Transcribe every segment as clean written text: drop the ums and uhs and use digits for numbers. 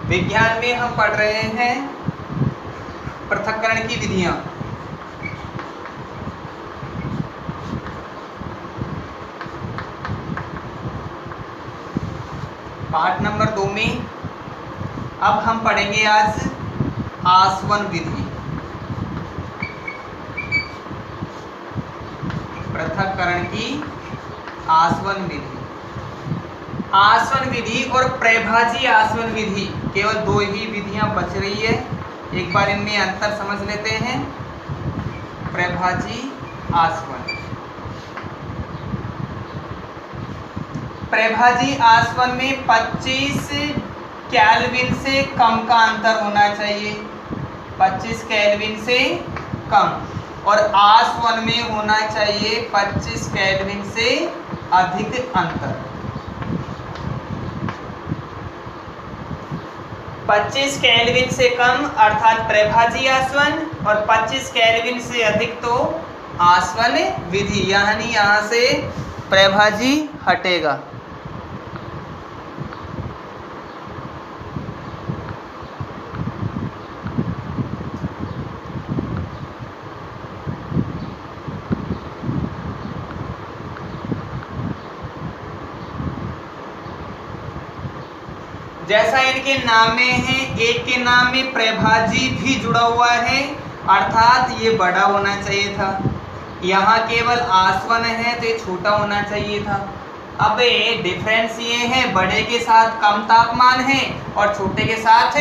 विज्ञान में हम पढ़ रहे हैं पृथक्करण की विधियां। पाठ नंबर 2 में अब हम पढ़ेंगे आज आसवन विधि। पृथक्करण की आसवन विधि, आसवन विधि और प्रभाजी आसवन विधि, केवल दो ही विधियां बच रही है। एक बार इनमें अंतर समझ लेते हैं। प्रभाजी आसवन, प्रभाजी आसवन में 25 केल्विन से कम का अंतर होना चाहिए, 25 केल्विन से कम, और आसवन में होना चाहिए 25 केल्विन से अधिक अंतर। 25 केल्विन से कम अर्थात प्रभाजी आसवन, और 25 केल्विन से अधिक तो आसवन विधि, यानी यहाँ से प्रभाजी हटेगा। जैसा इनके नाम में है, एक के नाम में प्रभाजी भी जुड़ा हुआ है, अर्थात ये बड़ा होना चाहिए था। यहाँ केवल आसवन है तो ये छोटा होना चाहिए था। अब डिफरेंस ये है, बड़े के साथ कम तापमान है और छोटे के साथ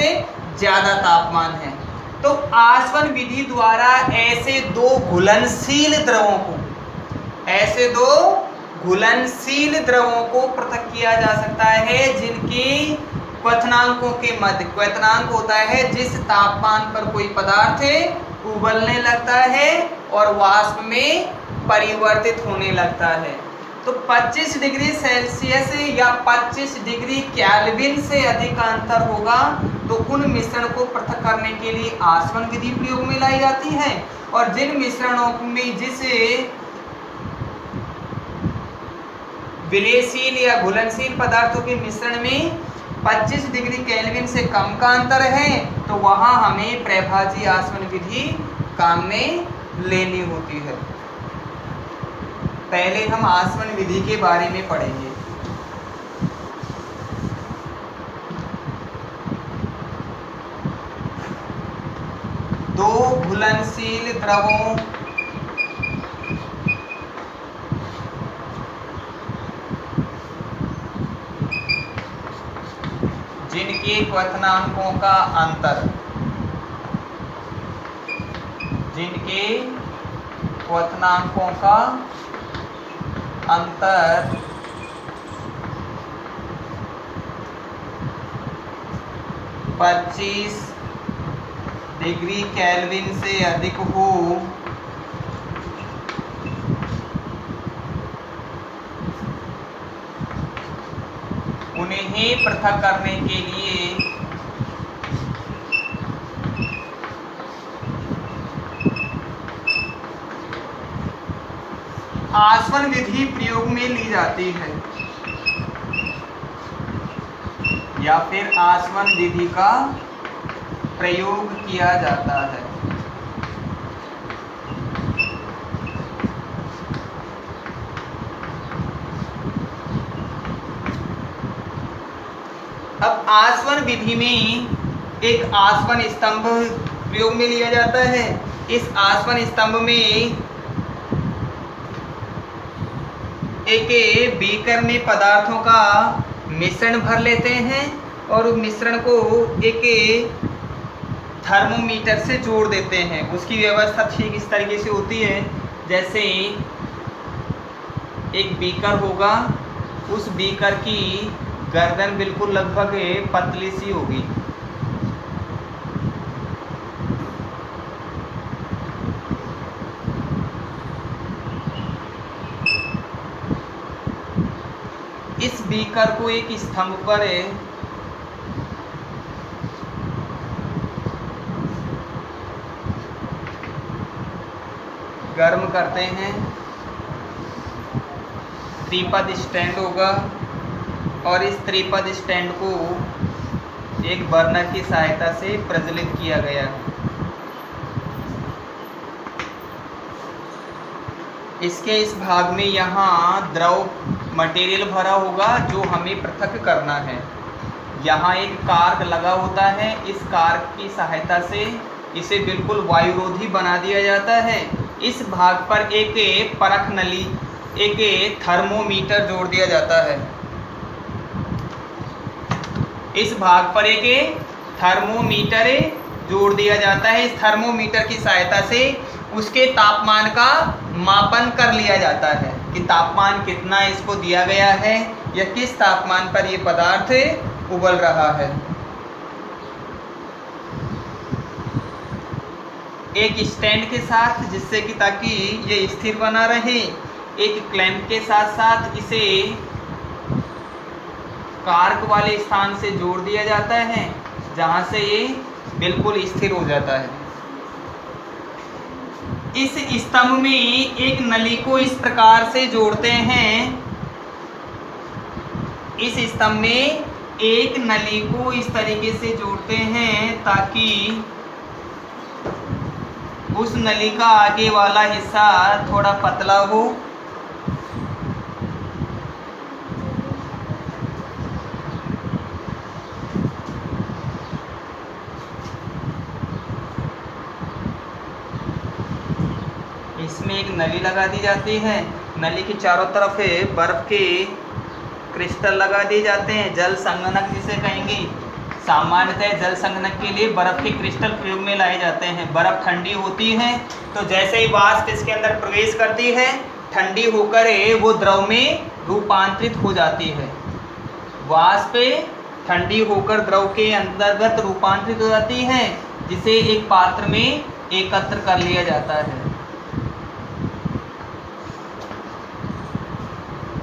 ज्यादा तापमान है। तो आसवन विधि द्वारा ऐसे दो घुलनशील द्रवों को, ऐसे दो घुलनशील द्रवों को पृथक किया जा सकता है जिनकी क्वथनांकों के मध्य, क्वथनांक होता है जिस तापमान पर कोई पदार्थ उबलने लगता है और वाष्प में परिवर्तित होने लगता है। तो 25 डिग्री सेल्सियस या 25 डिग्री केल्विन से अधिक अंतर होगा तो उन मिश्रण को पृथक करने के लिए आसवन विधि प्रयोग में लाई जाती है। और जिन मिश्रणों में, जिस विलेयशील या घुलनशील पदार्थों के मिश्रण में 25 डिग्री केल्विन से कम का अंतर है, तो वहां हमें प्रभाजी आसवन विधि काम में लेनी होती है। पहले हम आसवन विधि के बारे में पढ़ेंगे। दो घुलनशील द्रवों जिनके क्वथनांकों का अंतर, जिनके क्वथनांकों का अंतर 25 डिग्री केल्विन से अधिक हो, उन्हें पृथक करने के लिए आसवन विधि प्रयोग में ली जाती है, या फिर आसवन विधि का प्रयोग किया जाता है। अब आसवन विधि में एक आसवन स्तंभ प्रयोग में लिया जाता है। इस आसवन स्तंभ में एक बीकर में पदार्थों का मिश्रण भर लेते हैं और उस मिश्रण को एक थर्मोमीटर से जोड़ देते हैं। उसकी व्यवस्था ठीक इस तरीके से होती है, जैसे एक बीकर होगा, उस बीकर की गर्दन बिल्कुल लगभग पतली सी होगी। इस बीकर को एक स्तंभ पर गर्म करते हैं। त्रिपद स्टैंड होगा और इस त्रिपद स्टैंड को एक बर्नर की सहायता से प्रज्वलित किया गया है। इसके इस भाग में यहाँ द्रव मटेरियल भरा होगा जो हमें पृथक करना है। यहाँ एक कार्क लगा होता है, इस कार्क की सहायता से इसे बिल्कुल वायुरोधी बना दिया जाता है। इस भाग पर एक परख नली, एक थर्मोमीटर जोड़ दिया जाता है। इस भाग पर एक थर्मोमीटर जोड़ दिया जाता है। इस थर्मोमीटर की सहायता से उसके तापमान का मापन कर लिया जाता है कि तापमान कितना इसको दिया गया है या किस तापमान पर ये पदार्थ उबल रहा है। एक स्टैंड के साथ, जिससे कि ताकि ये स्थिर बना रहे, एक क्लैंप के साथ साथ इसे कार्क वाले स्थान से जोड़ दिया जाता है, जहां से ये बिल्कुल स्थिर हो जाता है। इस स्तंभ में एक नली को इस प्रकार से जोड़ते हैं। इस स्तंभ में एक नली को इस तरीके से जोड़ते हैं ताकि उस नली का आगे वाला हिस्सा थोड़ा पतला हो। इसमें एक नली लगा दी जाती है। नली के चारों तरफ बर्फ के क्रिस्टल लगा दिए जाते हैं, जल संघनक जिसे कहेंगे। सामान्यतः जल संघनक के लिए बर्फ के क्रिस्टल प्रयोग में लाए जाते हैं। बर्फ ठंडी होती है तो जैसे ही वाष्प इसके अंदर प्रवेश करती है, ठंडी होकर वो द्रव में रूपांतरित हो जाती है। वाष्प ठंडी होकर द्रव के अंतर्गत रूपांतरित हो जाती है, जिसे एक पात्र में एकत्र कर लिया जाता है।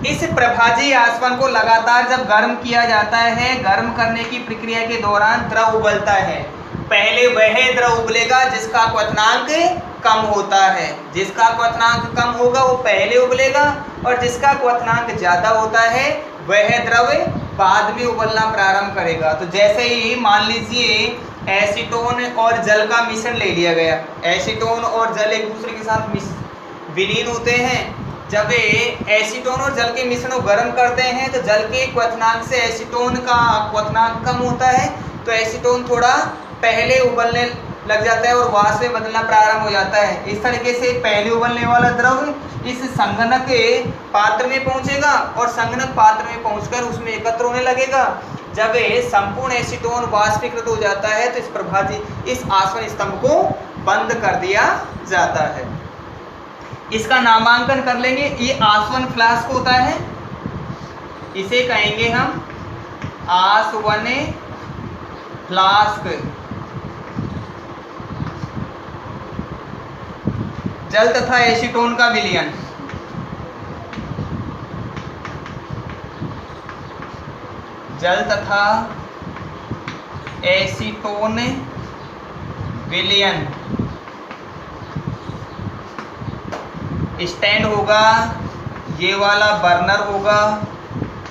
इस प्रभाजी आसवन को लगातार जब गर्म किया जाता है, गर्म करने की प्रक्रिया के दौरान द्रव उबलता है। पहले वह द्रव उबलेगा जिसका क्वथनांक कम होता है। जिसका क्वथनांक कम होगा वो पहले उबलेगा, और जिसका क्वथनांक ज़्यादा होता है वह द्रव बाद में उबलना प्रारंभ करेगा। तो जैसे ही मान लीजिए एसीटोन और जल का मिश्रण ले लिया गया, एसीटोन और जल एक दूसरे के साथ विलीन होते हैं। जब एसीटोन और जल के मिश्रण को गर्म करते हैं तो जल के क्वथनांक से एसीटोन का क्वथनांक कम होता है, तो एसीटोन थोड़ा पहले उबलने लग जाता है और वाष्प में बदलना प्रारंभ हो जाता है। इस तरीके से पहले उबलने वाला द्रव इस संघनक पात्र में पहुंचेगा और संघनक पात्र में पहुंचकर उसमें एकत्र होने लगेगा। जब संपूर्ण एसीटोन वाष्पीकृत हो जाता है तो इस आसवन स्तंभ को बंद कर दिया जाता है। इसका नामांकन कर लेंगे। ये आसवन फ्लास्क होता है, इसे कहेंगे हम आसवन फ्लास्क। जल तथा एसीटोन का विलयन। जल तथा एसीटोन विलयन। स्टैंड होगा, ये वाला बर्नर होगा,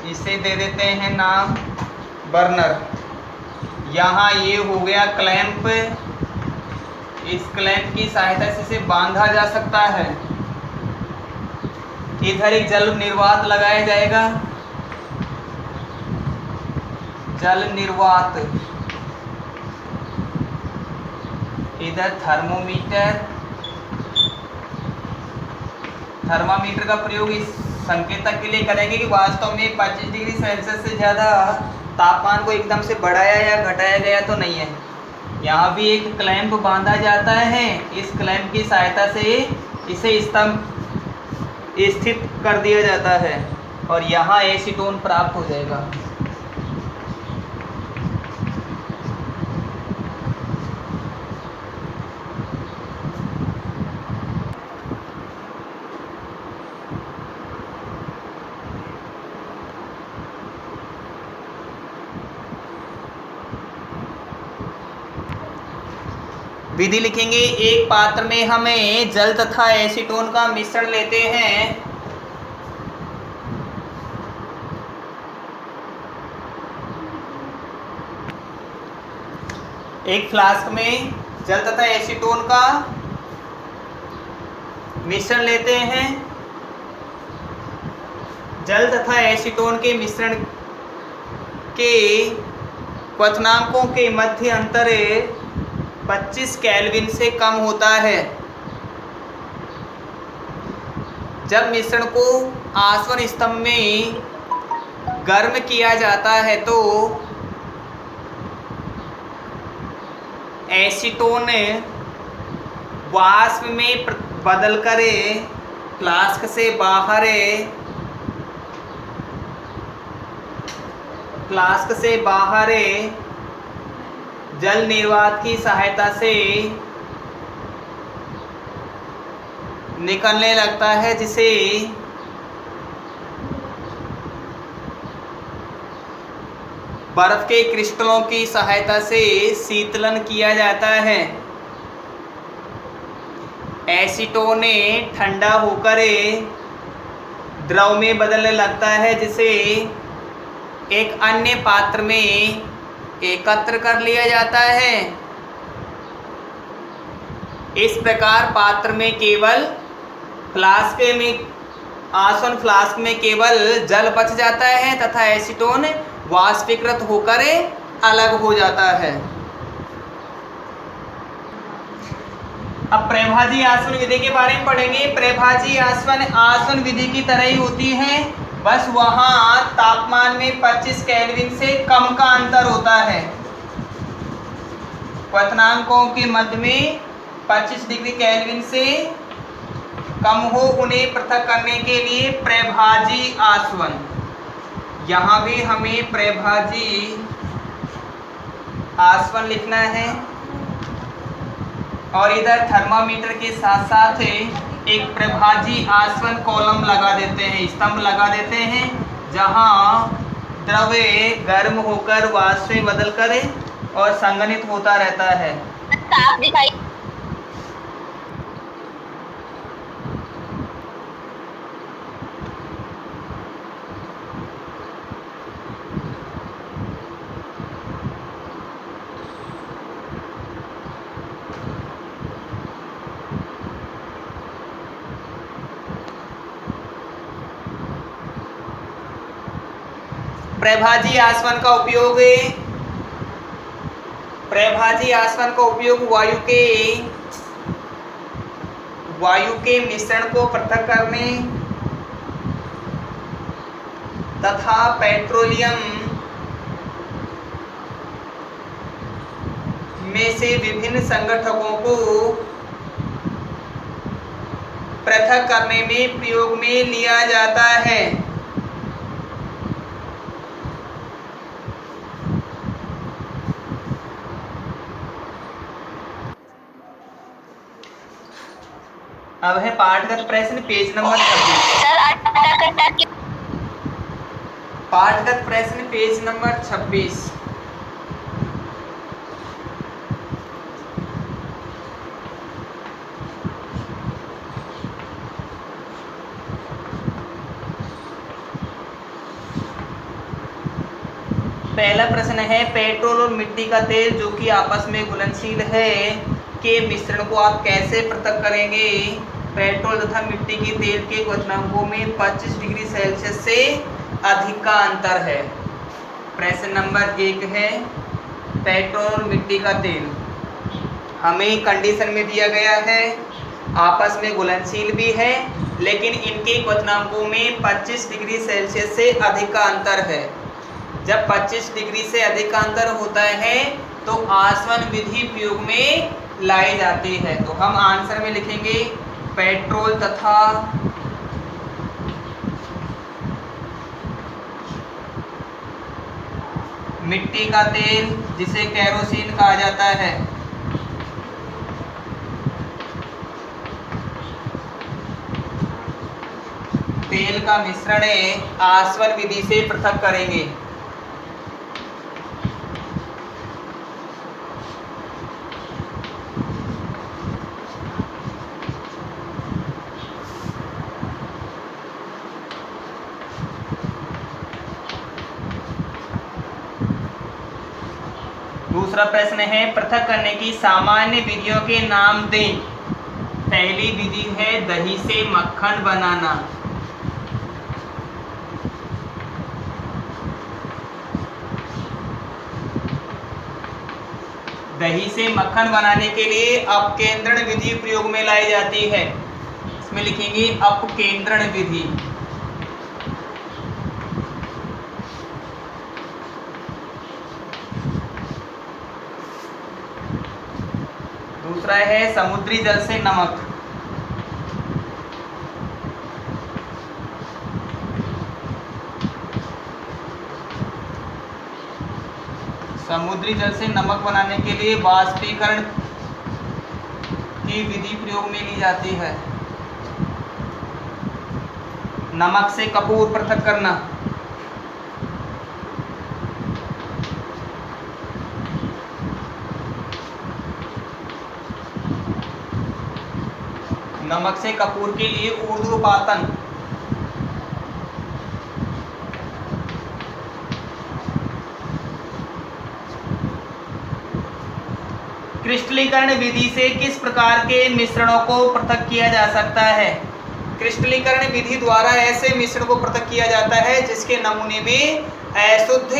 इसे दे देते हैं नाम बर्नर। यहाँ ये हो गया क्लैंप, इस क्लैंप की सहायता से इसे बांधा जा सकता है। इधर एक जल निर्वात लगाया जाएगा, जल निर्वात। इधर थर्मामीटर का प्रयोग इस संकेतक के लिए करेंगे कि वास्तव में 25 डिग्री सेल्सियस से ज़्यादा तापमान को एकदम से बढ़ाया या घटाया गया तो नहीं है। यहाँ भी एक क्लैंप बांधा जाता है, इस क्लैंप की सहायता से इसे स्तंभ स्थित कर दिया जाता है और यहाँ एसीटोन प्राप्त हो जाएगा। विधि लिखेंगे। एक पात्र में हमें जल तथा एसीटोन का मिश्रण लेते हैं। एक फ्लास्क में जल तथा एसीटोन का मिश्रण लेते हैं। जल तथा एसीटोन के मिश्रण के क्वथनांकों के मध्य अंतर 25 केल्विन से कम होता है। जब मिश्रण को आसवन स्तंभ में गर्म किया जाता है तो एसीटोन वाष्प में बदलकर फ्लास्क से बाहर जल निर्वात की सहायता से निकलने लगता है, जिसे बर्फ के क्रिस्टलों की सहायता से शीतलन किया जाता है। एसीटोन ठंडा होकर द्रव में बदलने लगता है, जिसे एक अन्य पात्र में एकत्र कर लिया जाता है। इस प्रकार पात्र में केवल आसवन फ्लास्क में केवल जल बच जाता है तथा एसीटोन वाष्पीकृत होकर अलग हो जाता है। अब प्रभाजी आसवन विधि के बारे में पढ़ेंगे। प्रभाजी आसवन विधि की तरह ही होती है, बस वहां तापमान में 25 केल्विन से कम का अंतर होता है। क्वथनांकों के मध्य में 25 डिग्री केल्विन से कम हो, उन्हें पृथक करने के लिए प्रभाजी आसवन। यहाँ भी हमें प्रभाजी आसवन लिखना है और इधर थर्मामीटर के साथ साथ एक प्रभाजी आसवन कॉलम लगा देते हैं, स्तंभ लगा देते हैं, जहाँ द्रव गर्म होकर वाष्प में बदलकर और संघनित होता रहता है। प्रभाजी आसवन का उपयोग वायु के मिश्रण को पृथक करने तथा पेट्रोलियम में से विभिन्न संगठकों को पृथक करने में प्रयोग में लिया जाता है। अब है पाठगत प्रश्न पेज नंबर 26। पाठगत प्रश्न पेज नंबर 26। पहला प्रश्न है, पेट्रोल और मिट्टी का तेल जो कि आपस में घुलनशील है के मिश्रण को आप कैसे पृथक करेंगे। पेट्रोल तथा मिट्टी के तेल के क्वथनांकों में 25 डिग्री सेल्सियस से अधिक का अंतर है। प्रश्न नंबर 1 है, पेट्रोल और मिट्टी का तेल हमें कंडीशन में दिया गया है, आपस में घुलनशील भी है, लेकिन इनके क्वथनांकों में 25 डिग्री सेल्सियस से अधिक का अंतर है। जब 25 डिग्री से अधिक का अंतर होता है तो आसवन विधि प्रयोग में लाई जाती है। तो हम आंसर में लिखेंगे पेट्रोल तथा मिट्टी का तेल, जिसे केरोसिन कहा जाता है, तेल का मिश्रण आसवन विधि से पृथक करेंगे। दूसरा प्रश्न है पृथक करने की सामान्य विधियों के नाम दें। पहली विधि है दही से मक्खन बनाना। दही से मक्खन बनाने के लिए अपकेंद्रण विधि प्रयोग में लाई जाती है। इसमें लिखेंगे अपकेंद्रण विधि। दूसरा है समुद्री जल से नमक। समुद्री जल से नमक बनाने के लिए वाष्पीकरण की विधि प्रयोग में ली जाती है। नमक से कपूर पृथक करना। नमक से कपूर के लिए ऊर्ध्वपातन। क्रिस्टलीकरण विधि से किस प्रकार के मिश्रणों को पृथक किया जा सकता है? क्रिस्टलीकरण विधि द्वारा ऐसे मिश्रण को पृथक किया जाता है जिसके नमूने में अशुद्ध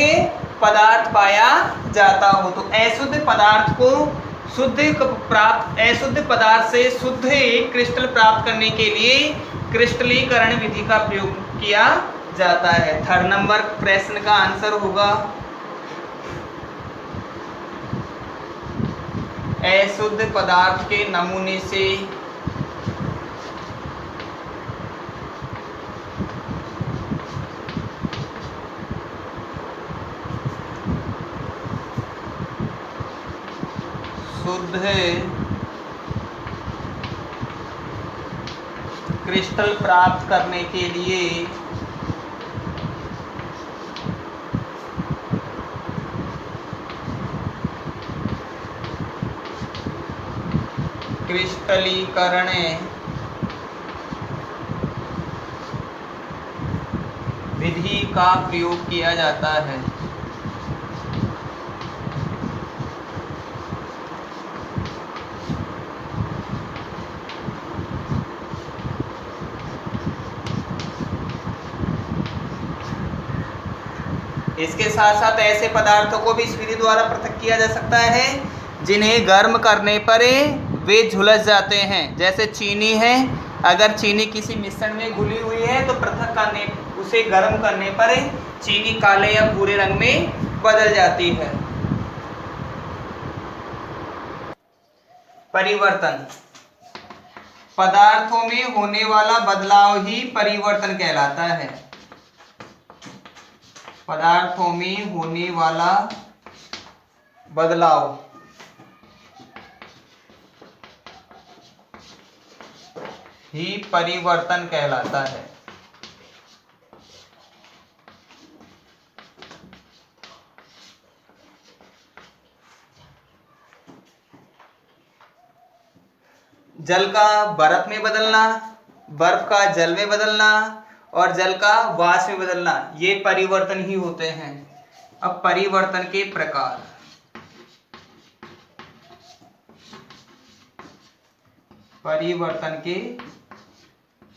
पदार्थ पाया जाता हो। तो अशुद्ध पदार्थ को अशुद्ध पदार्थ से शुद्ध क्रिस्टल प्राप्त करने के लिए क्रिस्टलीकरण विधि का प्रयोग किया जाता है। 3rd नंबर प्रश्न का आंसर होगा अशुद्ध पदार्थ के नमूने से शुद्ध क्रिस्टल प्राप्त करने के लिए क्रिस्टलीकरण विधि का प्रयोग किया जाता है। इसके साथ साथ ऐसे पदार्थों को भी इस विधि द्वारा पृथक किया जा सकता है जिन्हें गर्म करने पर वे झुलस जाते हैं। जैसे चीनी है, अगर चीनी किसी मिश्रण में घुली हुई है तो पृथक करने उसे गर्म करने पर चीनी काले या भूरे रंग में बदल जाती है। परिवर्तन। पदार्थों में होने वाला बदलाव ही परिवर्तन कहलाता है। पदार्थों में होने वाला बदलाव ही परिवर्तन कहलाता है। जल का बर्फ में बदलना, बर्फ का जल में बदलना और जल का वाष्प में बदलना, ये परिवर्तन ही होते हैं। अब परिवर्तन के प्रकार। परिवर्तन के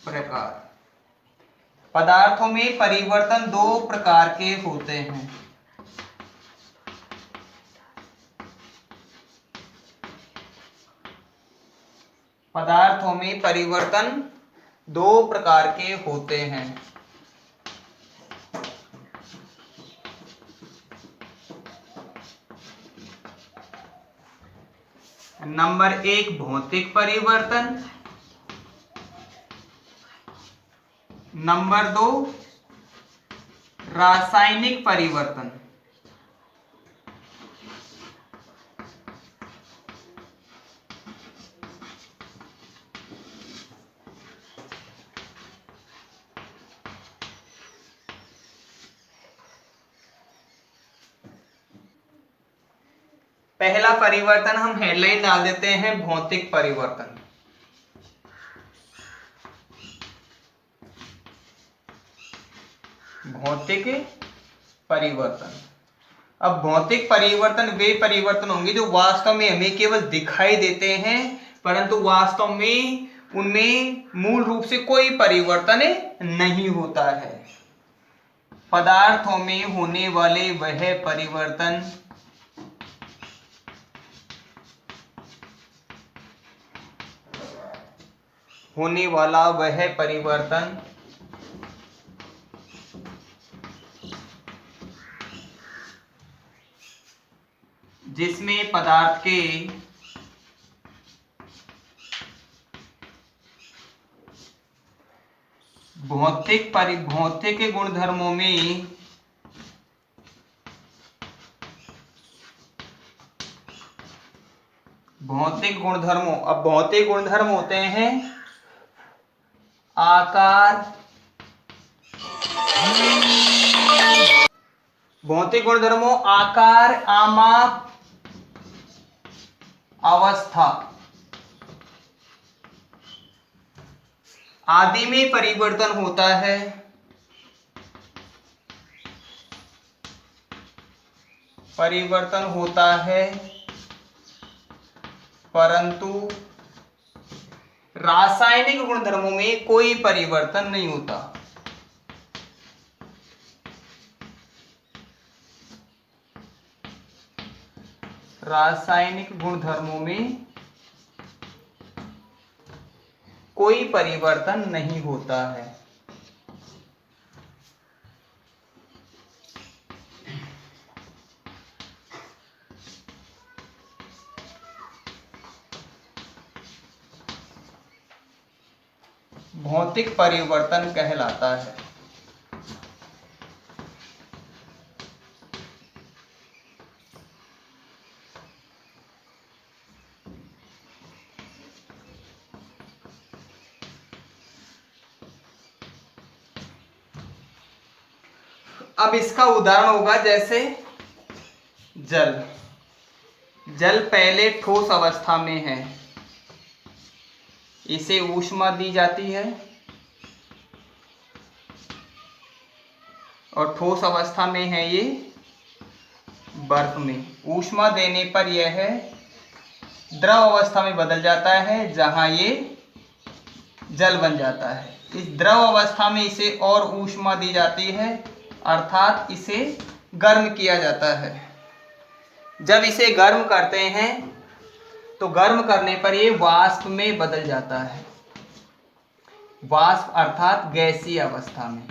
प्रकार। पदार्थों में परिवर्तन 2 प्रकार के होते हैं। पदार्थों में परिवर्तन 2 प्रकार के होते हैं। नंबर 1 भौतिक परिवर्तन, नंबर 2 रासायनिक परिवर्तन। पहला परिवर्तन हम हेडलाइन डाल देते हैं भौतिक परिवर्तन। भौतिक परिवर्तन अब भौतिक परिवर्तन वे परिवर्तन होंगे जो वास्तव में हमें केवल दिखाई देते हैं, परंतु वास्तव में उनमें मूल रूप से कोई परिवर्तन नहीं होता है। पदार्थों में होने वाले वह परिवर्तन होने वाला वह परिवर्तन जिसमें पदार्थ के भौतिक गुणधर्मों में अब भौतिक गुणधर्म होते हैं आकार, भौतिक गुणधर्मों आकार, आमाप, अवस्था आदि में परिवर्तन होता है, परंतु रासायनिक गुणधर्मों में कोई परिवर्तन नहीं होता। रासायनिक गुणधर्मों में कोई परिवर्तन नहीं होता है। भौतिक परिवर्तन कहलाता है। अब इसका उदाहरण होगा जैसे जल। जल पहले ठोस अवस्था में है, इसे ऊष्मा दी जाती है और ठोस अवस्था में है ये बर्फ में। ऊष्मा देने पर यह द्रव अवस्था में बदल जाता है, जहां ये जल बन जाता है। इस द्रव अवस्था में इसे और ऊष्मा दी जाती है, अर्थात इसे गर्म किया जाता है। जब इसे गर्म करते हैं तो गर्म करने पर ये वाष्प में बदल जाता है। वाष्प अर्थात गैसीय अवस्था में।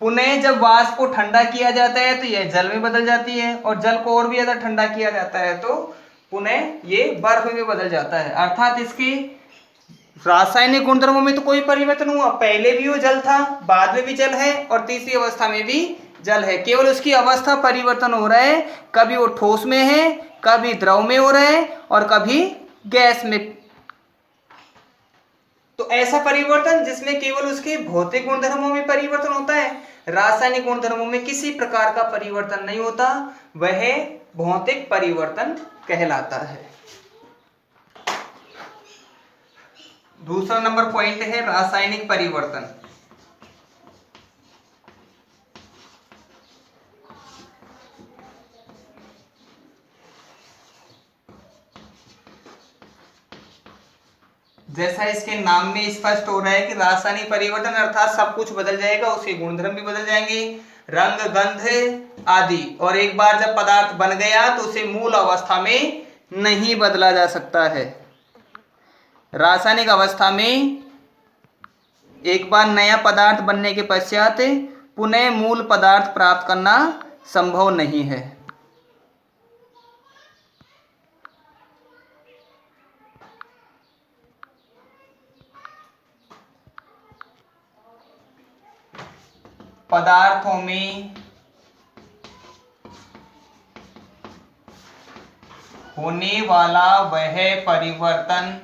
पुनः जब वाष्प को ठंडा किया जाता है तो यह जल में बदल जाती है, और जल को और भी ज्यादा ठंडा किया जाता है तो पुनः ये बर्फ में बदल जाता है। अर्थात इसके रासायनिक गुणधर्मों में तो कोई परिवर्तन हुआ, पहले भी वो जल था, बाद में भी जल है और तीसरी अवस्था में भी जल है। केवल उसकी अवस्था परिवर्तन हो रहा है, कभी वो ठोस में है, कभी द्रव में हो रहा है और कभी गैस में। तो ऐसा परिवर्तन जिसमें केवल उसके भौतिक गुणधर्मों में परिवर्तन होता है, रासायनिक गुणधर्मों में किसी प्रकार का परिवर्तन नहीं होता, वह भौतिक परिवर्तन कहलाता है। दूसरा नंबर पॉइंट है रासायनिक परिवर्तन। जैसा इसके नाम में स्पष्ट हो रहा है कि रासायनिक परिवर्तन अर्थात सब कुछ बदल जाएगा, उसके गुणधर्म भी बदल जाएंगे, रंग, गंध आदि। और एक बार जब पदार्थ बन गया तो उसे मूल अवस्था में नहीं बदला जा सकता है। रासायनिक अवस्था में एक बार नया पदार्थ बनने के पश्चात पुनः मूल पदार्थ प्राप्त करना संभव नहीं है। पदार्थों में होने वाला वह परिवर्तन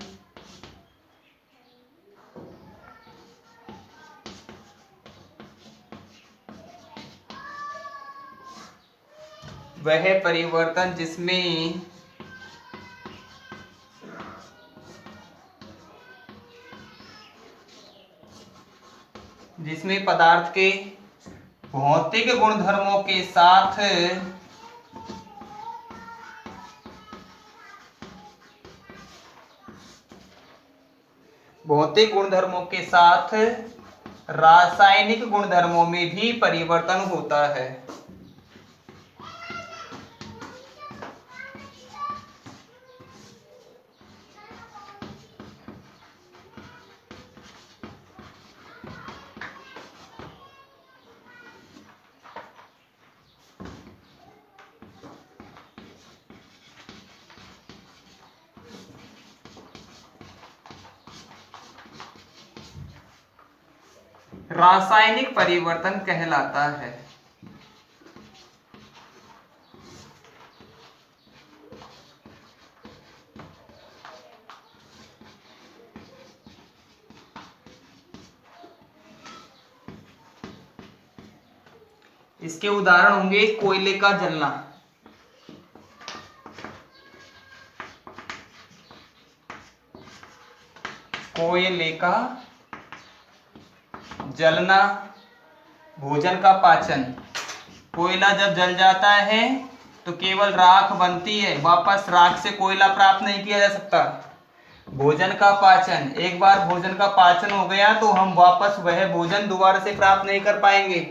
जिसमें पदार्थ के भौतिक गुणधर्मों के साथ भौतिक गुणधर्मों के साथ रासायनिक गुणधर्मों में भी परिवर्तन होता है। रासायनिक परिवर्तन कहलाता है। इसके उदाहरण होंगे कोयले का जलना, कोयले का जलना, भोजन का पाचन। कोयला जब जल जाता है तो केवल राख बनती है, वापस राख से कोयला प्राप्त नहीं किया जा सकता। भोजन का पाचन, एक बार भोजन का पाचन हो गया तो हम वापस वह भोजन दोबारा से प्राप्त नहीं कर पाएंगे।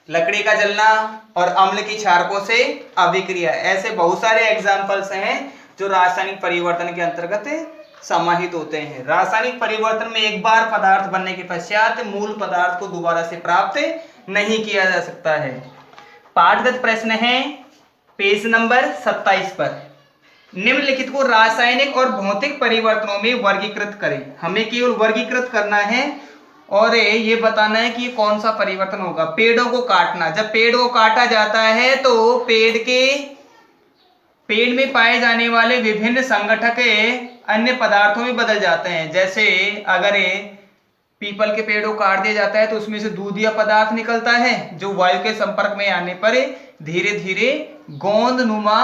लकड़ी का जलना और अम्ल की क्षारकों से अभिक्रिया, ऐसे बहुत सारे एग्जाम्पल्स हैं जो रासायनिक परिवर्तन के अंतर्गत समाहित होते हैं। रासायनिक परिवर्तन में एक बार पदार्थ बनने के पश्चात मूल पदार्थ को दोबारा से प्राप्त नहीं किया जा सकता है। पाठगत प्रश्न है पेज नंबर 27 पर। निम्नलिखित को रासायनिक और भौतिक परिवर्तनों में वर्गीकृत करें। हमें केवल वर्गीकृत करना है और ये बताना है कि कौन सा परिवर्तन होगा। पेड़ों को काटना, जब पेड़ को काटा जाता है तो पेड़ में पाए जाने वाले विभिन्न संगठक अन्य पदार्थों में बदल जाते हैं। जैसे अगर पीपल के पेड़ को काट दिया जाता है तो उसमें से दूधिया पदार्थ निकलता है जो वायु के संपर्क में आने पर धीरे धीरे गोंद नुमा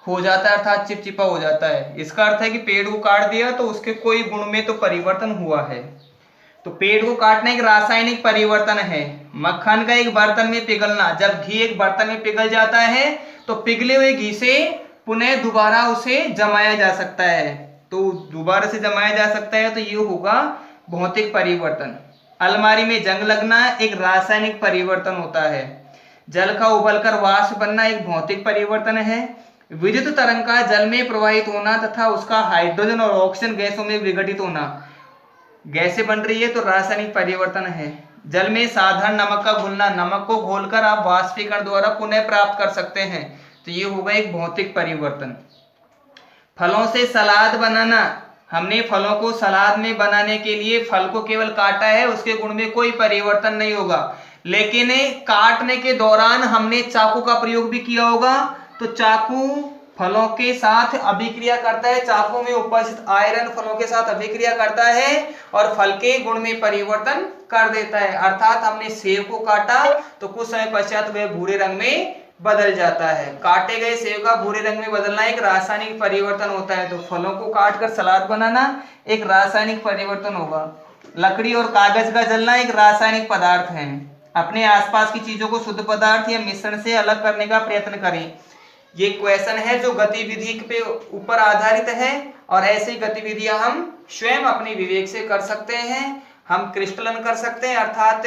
हो जाता है, अर्थात चिपचिपा हो जाता है। इसका अर्थ है कि पेड़ को काट दिया तो उसके कोई गुण में तो परिवर्तन हुआ है। तो पेड़ को काटना एक रासायनिक परिवर्तन है। मक्खन का एक बर्तन में पिघलना, जब घी एक बर्तन में पिघल जाता है तो पिघले हुए घी से पुनः दोबारा उसे जमाया जा सकता है, तो दोबारा से जमाया जा सकता है, तो ये होगा भौतिक परिवर्तन। अलमारी में जंग लगना एक रासायनिक परिवर्तन होता है। जल का उबलकर वाष्प बनना एक भौतिक परिवर्तन है। विद्युत तरंग का जल में प्रवाहित होना तथा उसका हाइड्रोजन और ऑक्सीजन गैसों में विघटित होना, गैसें बन रही है तो रासायनिक परिवर्तन है। जल में साधारण नमक का घुलना, नमक को घोलकर आप वाष्पीकरण द्वारा पुनः प्राप्त कर सकते हैं, तो ये होगा एक भौतिक परिवर्तन। फलों से सलाद बनाना, हमने फलों को सलाद में बनाने के लिए फल को केवल काटा है, उसके गुण में कोई परिवर्तन नहीं होगा, लेकिन काटने के दौरान हमने चाकू का प्रयोग भी किया होगा, तो चाकू फलों के साथ अभिक्रिया करता है, चाकू में उपस्थित आयरन फलों के साथ अभिक्रिया करता है और फल के गुण में परिवर्तन कर देता है। अर्थात हमने सेब को काटा तो कुछ समय पश्चात वह भूरे रंग में बदल जाता है। काटे गए सेब का भूरे रंग में बदलना एक रासायनिक परिवर्तन होता है। तो फलों को काटकर सलाद बनाना एक रासायनिक परिवर्तन होगा। लकड़ी और कागज का जलना एक रासायनिक पदार्थ है। अपने आसपास की चीजों को शुद्ध पदार्थ या मिश्रण से अलग करने का प्रयत्न करें। ये क्वेश्चन है जो गतिविधि पे ऊपर आधारित है और ऐसी गतिविधियां हम स्वयं अपने विवेक से कर सकते हैं। हम क्रिस्टलन कर सकते हैं, अर्थात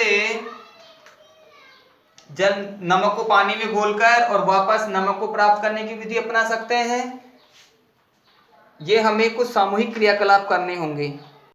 जल नमक को पानी में घोलकर और वापस नमक को प्राप्त करने की विधि अपना सकते हैं। ये हमें कुछ सामूहिक क्रियाकलाप करने होंगे।